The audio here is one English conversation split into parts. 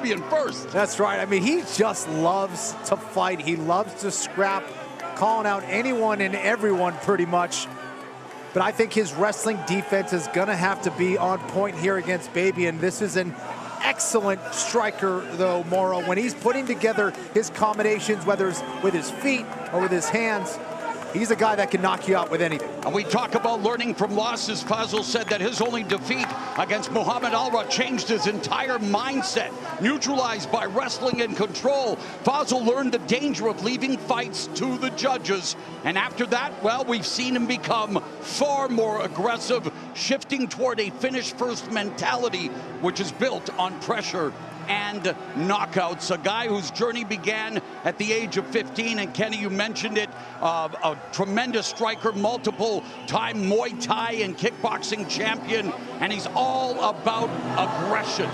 Babian first. That's right. I mean, he just loves to fight. He loves to scrap, calling out anyone and everyone pretty much. But I think his wrestling defense is going to have to be on point here against Babian. This is an excellent striker, though, Mauro. When he's putting together his combinations, whether it's with his feet or with his hands, he's a guy that can knock you out with anything. And we talk about learning from losses. Fazil said that his only defeat against Muhammad Alra changed his entire mindset. Neutralized by wrestling and control, Fazil learned the danger of leaving fights to the judges. And after that, well, we've seen him become far more aggressive, shifting toward a finish-first mentality, which is built on pressure and knockouts. A guy whose journey began at the age of 15, and Kenny, you mentioned it, a tremendous striker, multiple-time Muay Thai and kickboxing champion, and he's all about aggression.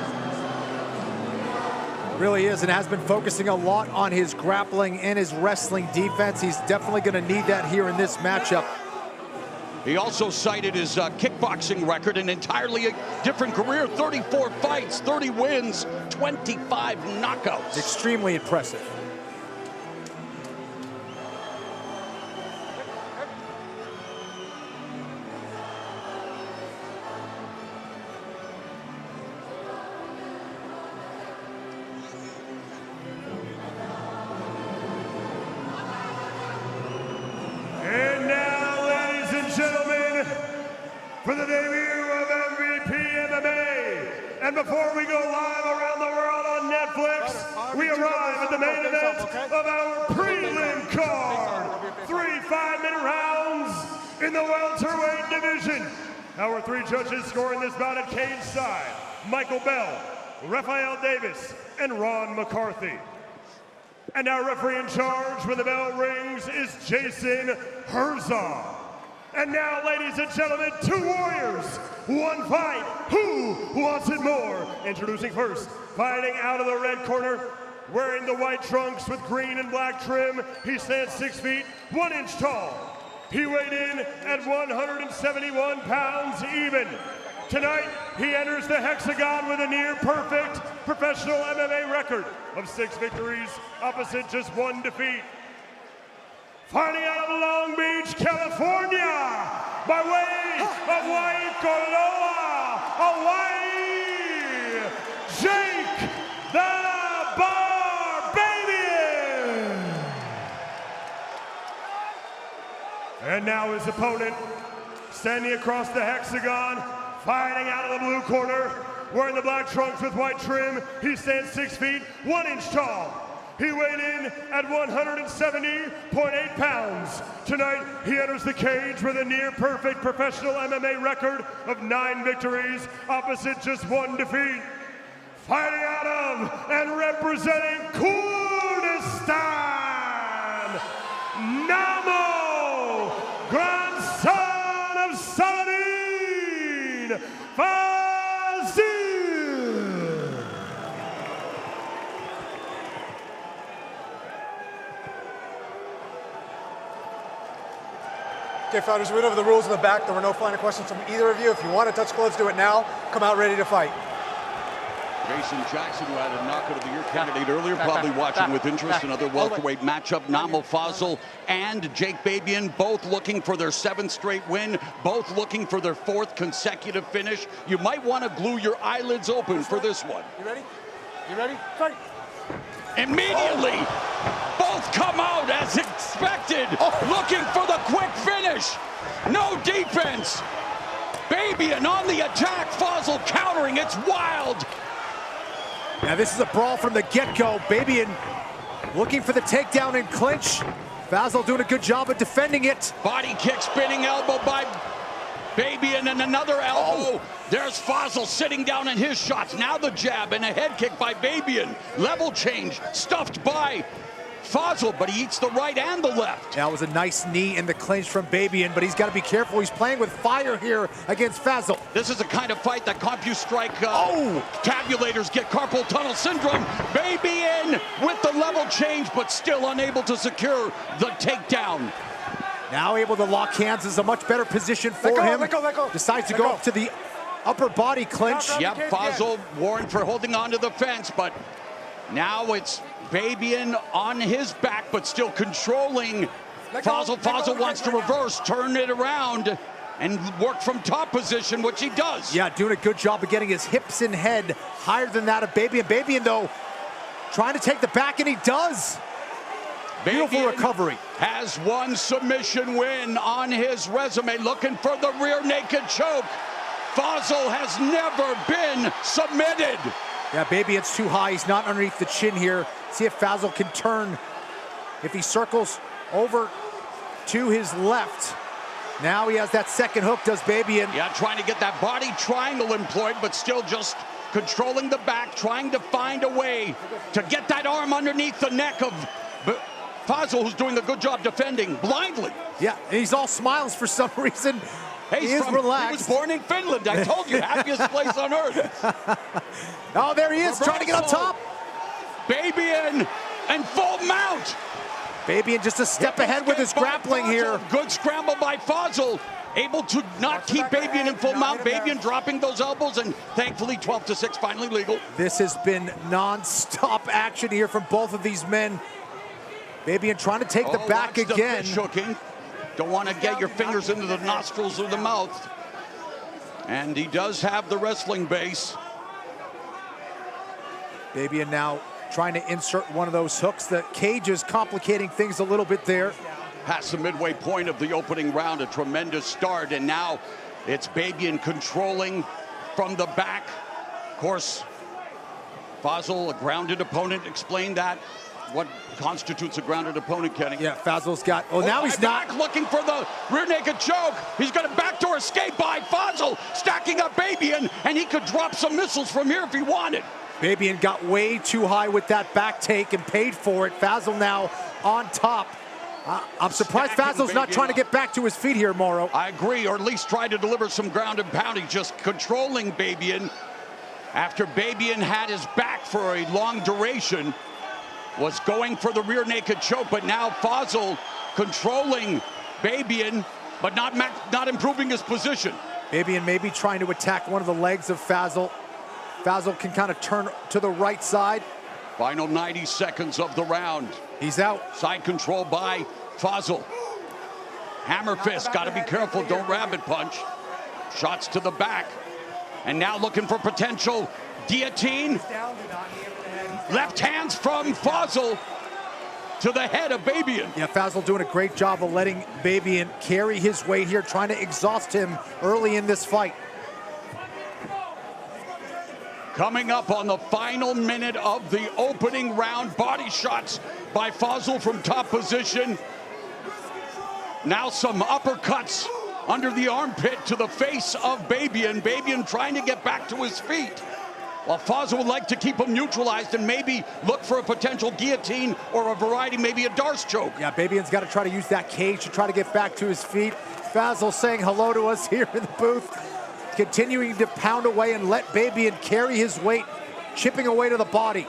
Really is, and has been focusing a lot on his grappling and his wrestling defense. He's definitely going to need that here in this matchup. He also cited his kickboxing record, an entirely different career, 34 fights, 30 wins, 25 knockouts. Extremely impressive. And now, ladies and gentlemen, for the debut of MVP MMA, and before we go live around the world on Netflix, we arrive at the main event of our prelim card. 3 5-minute rounds in the welterweight division. Our 3 judges scoring this bout at cage side: Michael Bell, Raphael Davis, and Ron McCarthy. And our referee in charge when the bell rings is Jason Herzog. And now, ladies and gentlemen, 2 warriors, 1 fight. Who wants it more? Introducing first, fighting out of the red corner, wearing the white trunks with green and black trim. He stands 6 feet, 1 inch tall. He weighed in at 171 pounds even. Tonight, he enters the hexagon with a near-perfect professional MMA record of 6 victories, opposite just 1 defeat. Fighting out of Long Beach, California, by way of Waikoloa, Hawaii, Jake the Barbadian. And now his opponent, standing across the hexagon, fighting out of the blue corner, wearing the black trunks with white trim. He stands 6 feet, 1 inch tall. He weighed in at 170.8 pounds. Tonight, he enters the cage with a near-perfect professional MMA record of 9 victories, opposite just 1 defeat. Fighting out of and representing Kurdistan, Namo, grandson of Saladin, Fazil. Okay, fighters, we went over the rules in the back. There were no final questions from either of you. If you want to touch gloves, do it now. Come out ready to fight. Jason Jackson, who had a knockout of the year candidate earlier, probably watching with interest. Another welterweight matchup. Namo Fazil and Jake Babian, both looking for their 7th straight win, both looking for their 4th consecutive finish. You might want to glue your eyelids open for this one. You ready? You ready? Fight. Immediately, both come out as expected, looking for the quick finish. No defense. Babian on the attack, Fazil countering. It's wild. Now this is a brawl from the get-go. Babian looking for the takedown and clinch. Fazil doing a good job of defending it. Body kick, spinning elbow by Babian, and another elbow. There's Fazil sitting down in his shots. Now the jab and a head kick by Babian. Level change, stuffed by Fazil, but he eats the right and the left. That was a nice knee in the clinch from Babian, but he's got to be careful. He's playing with fire here against Fazil. This is the kind of fight that CompuStrike tabulators get carpal tunnel syndrome. Babian with the level change, but still unable to secure the takedown. Now able to lock hands is a much better position for him. Let go. Decides to go up to the upper body clinch. Yep, Fazil warned for holding on to the fence, but now it's Babian on his back, but still controlling Fazil. Fazil wants to reverse, turn it around, and work from top position, which he does. Yeah, doing a good job of getting his hips and head higher than that of Babian. Babian, though, trying to take the back, and he does. Beautiful recovery. Has one submission win on his resume, looking for the rear naked choke. Fazil has never been submitted. Yeah, Babian's too high. He's not underneath the chin here. See if Fazil can turn. If he circles over to his left. Now he has that second hook, does Babian. Yeah, trying to get that body triangle employed, but still just controlling the back, trying to find a way to get that arm underneath the neck of Fazil, who's doing a good job defending blindly. Yeah, and he's all smiles for some reason. Hey, he is relaxed. He was born in Finland. I told you, happiest place on earth. Oh, there he is, trying to get on top. Babian and full mount. Babian just a step ahead with his grappling here. Good scramble by Fazil. Able to not keep Babian in full mount. Babian dropping those elbows, and thankfully 12-6 finally legal. This has been non-stop action here from both of these men. Babian trying to take the back again. Shooking. Don't want to get your fingers into the nostrils or the mouth. And he does have the wrestling base. Babian now trying to insert one of those hooks. The cage is complicating things a little bit there. Past the midway point of the opening round, a tremendous start, and now it's Babian controlling from the back. Of course, Fazil, a grounded opponent, explained that. What constitutes a grounded opponent, Kenny? Yeah, Fazil's got, oh, now he's not. Looking for the rear naked choke. He's got a backdoor escape by Fazil, stacking up Babian, and he could drop some missiles from here if he wanted. Babian got way too high with that back take and paid for it. Fazil now on top. I'm surprised Fazil's not trying to get back to his feet here, Mauro. I agree, or at least try to deliver some ground and pound. He's just controlling Babian. After Babian had his back for a long duration, was going for the rear naked choke, but now Fazil controlling Babian, but not improving his position. Babian maybe trying to attack one of the legs of Fazil. Fazil can kind of turn to the right side. Final 90 seconds of the round. He's out. Side control by Fazil. Hammer fist, got to be careful, don't rabbit punch. Shots to the back. And now looking for potential guillotine. Left hands from Fazil to the head of Babian. Yeah, Fazil doing a great job of letting Babian carry his weight here, trying to exhaust him early in this fight. Coming up on the final minute of the opening round, body shots by Fazil from top position. Now some uppercuts under the armpit to the face of Babian. Babian trying to get back to his feet, while Fazil would like to keep him neutralized and maybe look for a potential guillotine or a variety, maybe a Darce choke. Yeah, Babian's got to try to use that cage to try to get back to his feet. Fazil saying hello to us here in the booth, continuing to pound away and let Babian carry his weight, chipping away to the body.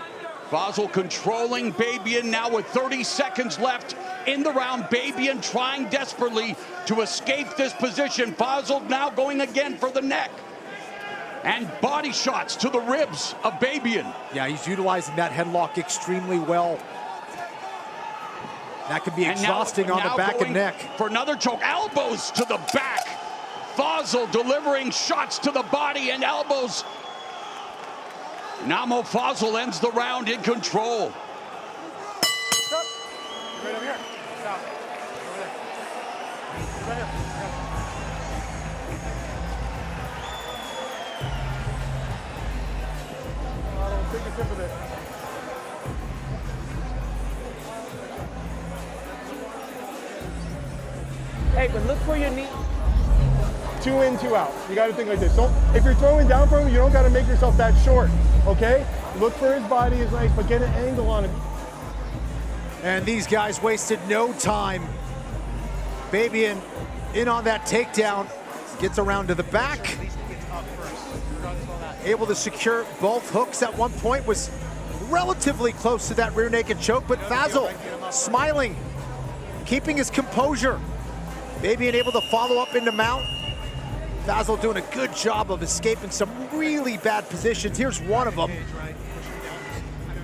Fazil controlling Babian now with 30 seconds left in the round. Babian trying desperately to escape this position. Fazil now going again for the neck. And body shots to the ribs of Babian. Yeah, he's utilizing that headlock extremely well. That could be exhausting on the back and neck. For another choke, elbows to the back. Fazil delivering shots to the body and elbows. Namo Fazil ends the round in control. Right over here. Stop. Over there. Right here. Take a sip of it. Hey, but look for your knee. 2 in, 2 out. You got to think like this. So if you're throwing down from him, you don't got to make yourself that short, okay? Look for his body, his legs, but get an angle on him. And these guys wasted no time. Babian in on that takedown, gets around to the back. Able to secure both hooks at one point, was relatively close to that rear naked choke, but Fazil smiling, keeping his composure. Babian able to follow up into mount. Fazil doing a good job of escaping some really bad positions. Here's one of them.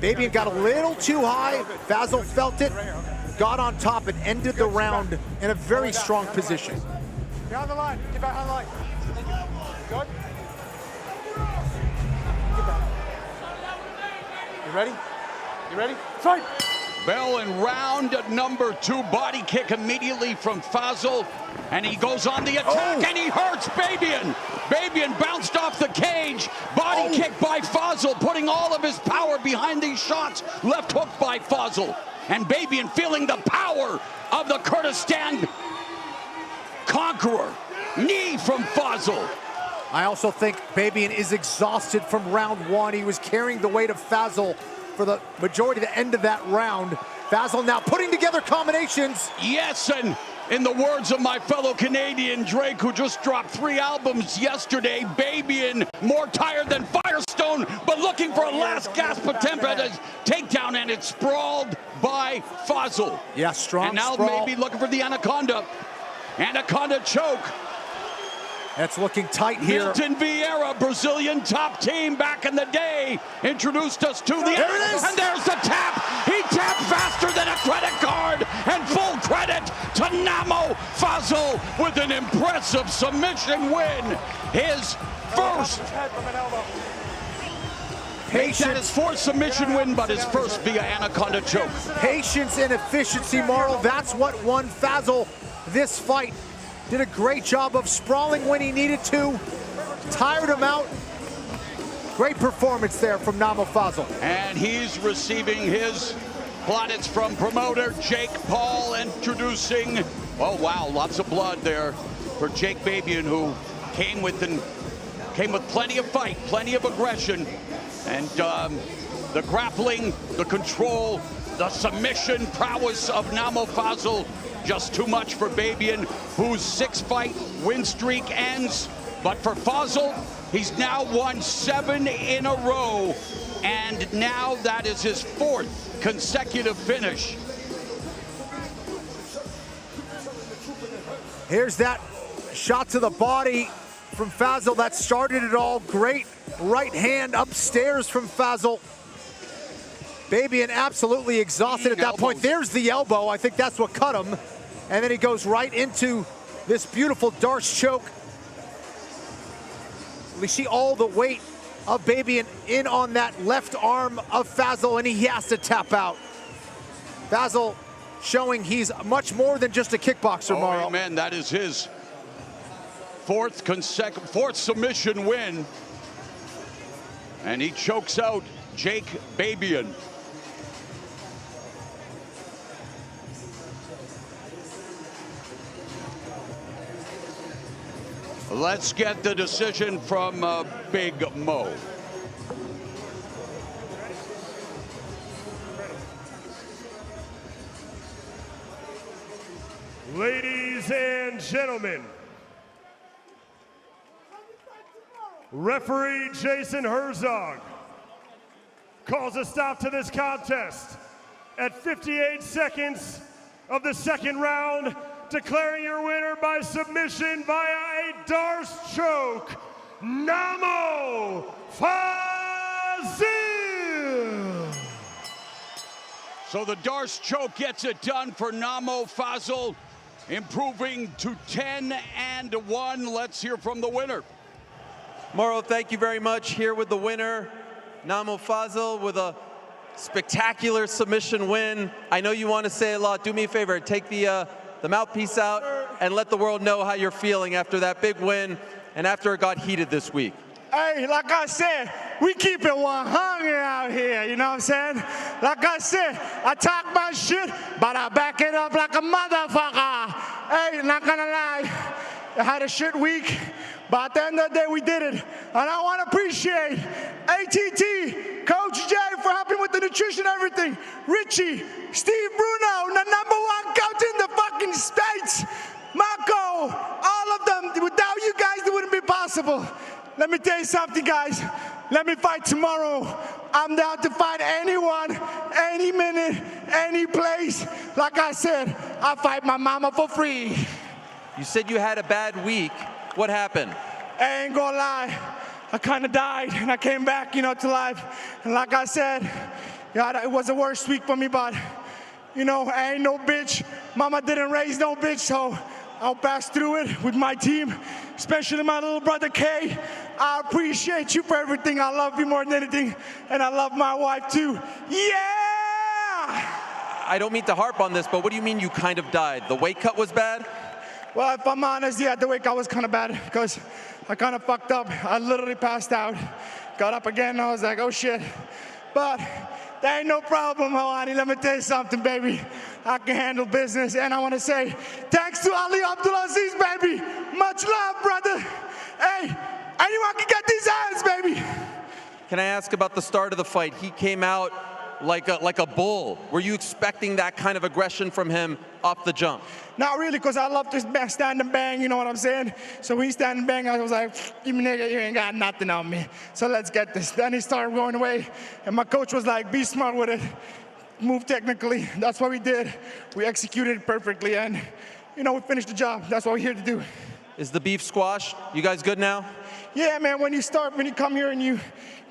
Babian got a little too high. Fazil felt it, got on top, and ended the round in a very strong position. Get on the line. Get back on the line. Good. Get back. You ready? You ready? Fight! Bell in round number 2, body kick immediately from Fazil, and he goes on the attack, and he hurts Babian. Babian bounced off the cage, body kick by Fazil, putting all of his power behind these shots. Left hook by Fazil, and Babian feeling the power of the Kurdistan conqueror. Knee from Fazil. I also think Babian is exhausted from round 1. He was carrying the weight of Fazil for the majority of the end of that round. Fazil now putting together combinations. Yes, and in the words of my fellow Canadian Drake, who just dropped 3 albums yesterday, Babian more tired than Firestone, but looking for a last gasp attempt at a takedown, and it's sprawled by Fazil. Yeah, strong and now sprawl. maybe looking for the Anaconda. Anaconda choke. That's looking tight here. Milton Vieira, Brazilian top team back in the day, introduced us to the... There it is! And there's the tap! He tapped faster than a credit card, and full credit to Namo Fazil with an impressive submission win. His first... Makes that his 4th submission win, but his first via Anaconda choke. Patience and efficiency, Marl. That's what won Fazil this fight. Did a great job of sprawling when he needed to. Tired him out. Great performance there from Namo Fazil. And he's receiving his plaudits from promoter Jake Paul, introducing, oh wow, lots of blood there for Jake Babian, who came with plenty of fight, plenty of aggression, and the grappling, the control, the submission prowess of Namo Fazil. Just too much for Babian, whose 6-fight win streak ends. But for Fazil, he's now won 7 in a row, and now that is his 4th consecutive finish. Here's that shot to the body from Fazil that started it all. Great right hand upstairs from Fazil. Babian absolutely exhausted at that point. There's the elbow. I think that's what cut him. And then he goes right into this beautiful Darce choke. We see all the weight of Babian in on that left arm of Fazil, and he has to tap out. Fazil showing he's much more than just a kickboxer, Mauro. Oh, man, that is his 4th submission win. And he chokes out Jake Babian. Let's get the decision from Big Mo. Ladies and gentlemen, referee Jason Herzog calls a stop to this contest at 58 seconds of the 2nd round, declaring your winner by submission via a Darce choke, Namo Fazil. So the Darce choke gets it done for Namo Fazil, improving to 10-1. Let's hear from the winner. Mauro, thank you very much. Here with the winner, Namo Fazil, with a spectacular submission win. I know you want to say a lot. Do me a favor, take the mouthpiece out and let the world know how you're feeling after that big win and after it got heated this week. Hey, like I said, we keep it 100 out here, you know what I'm saying? Like I said, I talk my shit, but I back it up like a motherfucker. Hey, not gonna lie, I had a shit week, but at the end of the day, we did it. And I want to appreciate ATT, Coach Jay, for helping with the nutrition and everything. Richie, Steve Bruno, the #1 coach in the fucking States. Marco, all of them. Without you guys, it wouldn't be possible. Let me tell you something, guys. Let me fight tomorrow. I'm down to fight anyone, any minute, any place. Like I said, I fight my mama for free. You said you had a bad week. What happened? I ain't gonna lie, I kind of died and I came back, you know, to life. And like I said, yeah, it was the worst week for me, but you know, I ain't no bitch. Mama didn't raise no bitch, so I'll pass through it with my team, especially my little brother Kay. I appreciate you for everything. I love you more than anything, and I love my wife too. Yeah! I don't mean to harp on this, but what do you mean you kind of died? The weight cut was bad? Well, if I'm honest, yeah, the weight cut was kind of bad because I kind of fucked up. I literally passed out, got up again, and I was like, oh shit. But that ain't no problem, Hawani. Let me tell you something, baby. I can handle business, and I want to say thanks to Ali Abdulaziz, baby. Much love, brother. Hey, anyone can get these hands, baby. Can I ask about the start of the fight? He came out like a bull. Were you expecting that kind of aggression from him off the jump? Not really, because I love to stand and bang, you know what I'm saying? So when he stand and bang, I was like, you nigga, you ain't got nothing on me. So let's get this. Then he started going away, and my coach was like, be smart with it. Move technically. That's what we did. We executed it perfectly, and, you know, we finished the job. That's what we're here to do. Is the beef squashed? You guys good now? Yeah, man, when you come here and you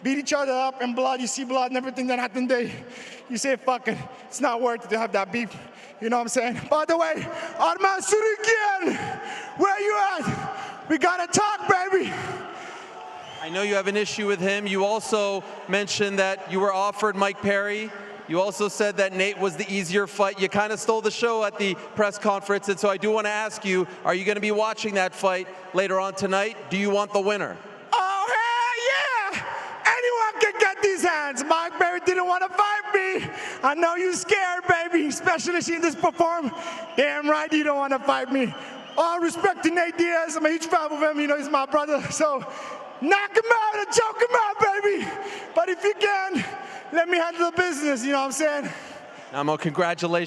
beat each other up and blood, you see blood and everything that happened today, you say, fuck it, it's not worth it to have that beef. You know what I'm saying? By the way, Arman Surikian, where you at? We gotta talk, baby. I know you have an issue with him. You also mentioned that you were offered Mike Perry. You also said that Nate was the easier fight. You kind of stole the show at the press conference, and so I do want to ask you, are you going to be watching that fight later on tonight? Do you want the winner? Oh, hell yeah! Anyone can get these hands. Mike Perry didn't want to fight me. I know you're scared, baby, especially seeing this perform. Damn right you don't want to fight me. All respect to Nate Diaz. I'm a huge fan of him. You know, he's my brother. So knock him out and choke him out, baby. But if you can, let me handle the business, you know what I'm saying? Namo, congratulations.